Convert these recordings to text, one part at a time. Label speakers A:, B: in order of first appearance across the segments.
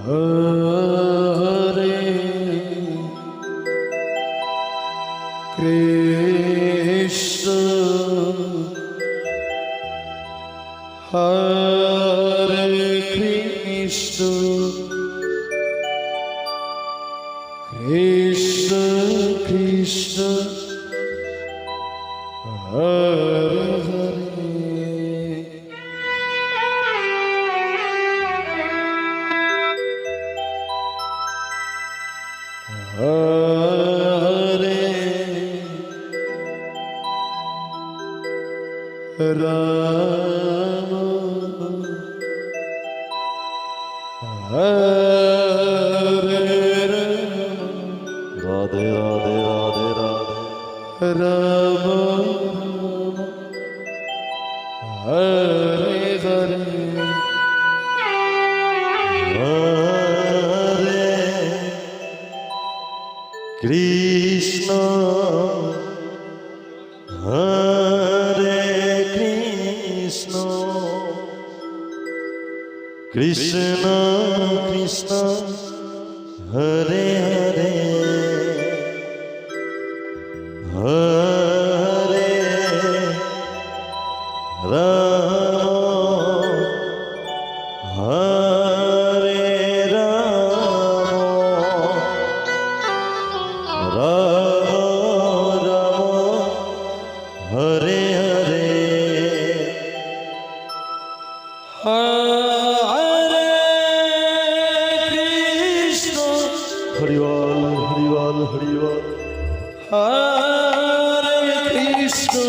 A: Hare Krishna, Hare Krishna, Krishna Krishna, Hare Hare. Hare Rama, Hare Rama,
B: Radhe Radhe Radhe Radhe,
A: Rama Hare Hare.
B: Hare Krishna, Hare Krishna, Krishna Krishna, Hare Hare, Hare Rama, Hare Rama, Rama Rama, Hare Hare.
A: Hare Krishna,
B: Hari Bol, Hari Bol, Hari Bol.
A: Hare Krishna,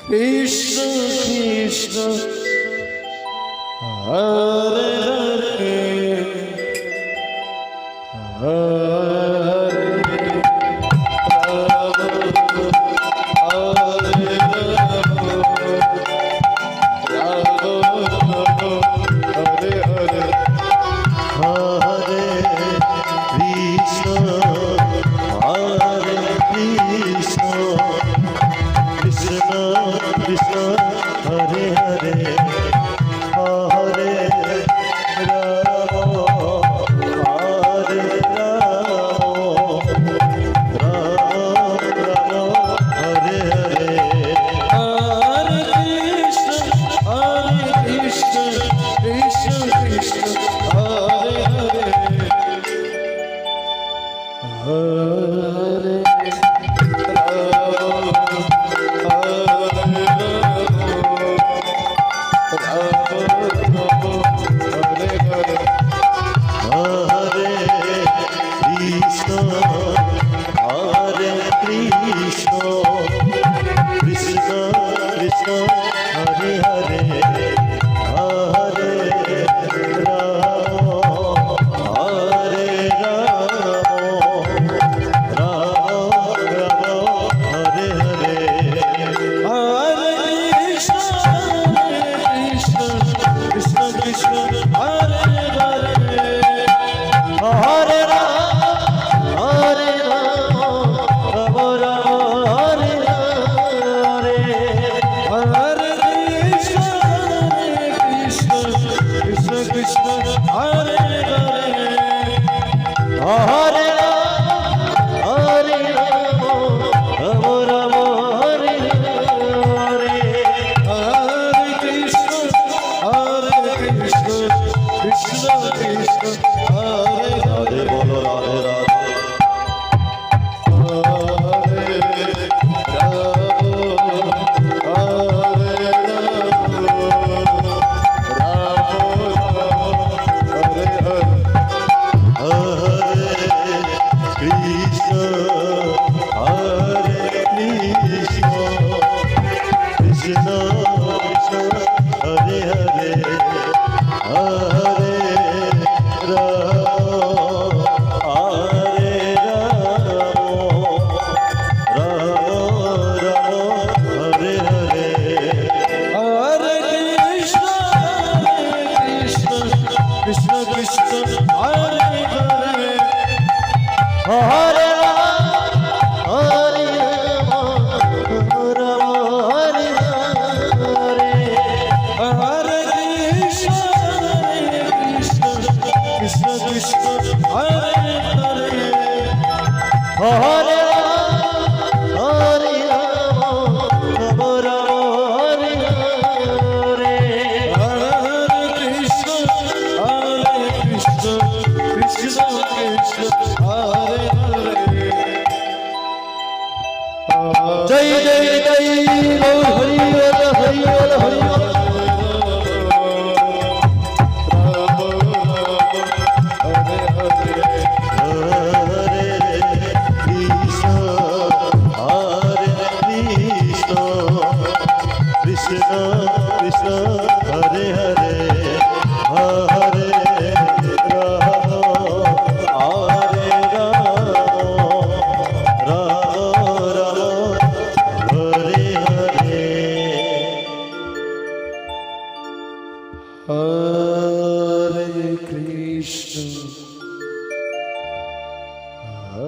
A: Krishna Krishna, Hare Hare, Hare Rama, Hare Rama, Hare Hare.
B: Hare Krishna, Hare Krishna, Krishna Krishna, Hare Hare, Hare Rama, Hare Rama, Rama Rama, Hare Hare.
A: Hare Krishna, Krishna Krishna, Hare Hare, Hare Rama, Hare Rama, Hare Hare.
B: Hare Krishna, Hare Krishna, Krishna Krishna, Hare Hare, Hare Rama, Hare Rama, Rama Rama, Hare Hare.
A: Hare Krishna, Krishna Krishna, Hare Hare,
B: Hare Rama, Hare Rama, Rama Rama, Hare Hare.
A: Hare Krishna, Krishna Krishna, Hare Hare,
B: Hare Rama, Hare Rama, Rama Rama, Hare Hare.
A: Hare Krishna, Krishna Krishna, Hare
B: Radhe
A: Hare.
B: bolo Radhe Radhe. Hare Krishna, Hare Krishna, Krishna Krishna, Hare Hare, Hare Rama, Hare Rama, Rama Rama, Hare Hare.
A: Krishna Krishna, Hare Hare,
B: Hare Rama, Hare Rama, Rama Hare Hare.
A: Hare Krishna, Hare Krishna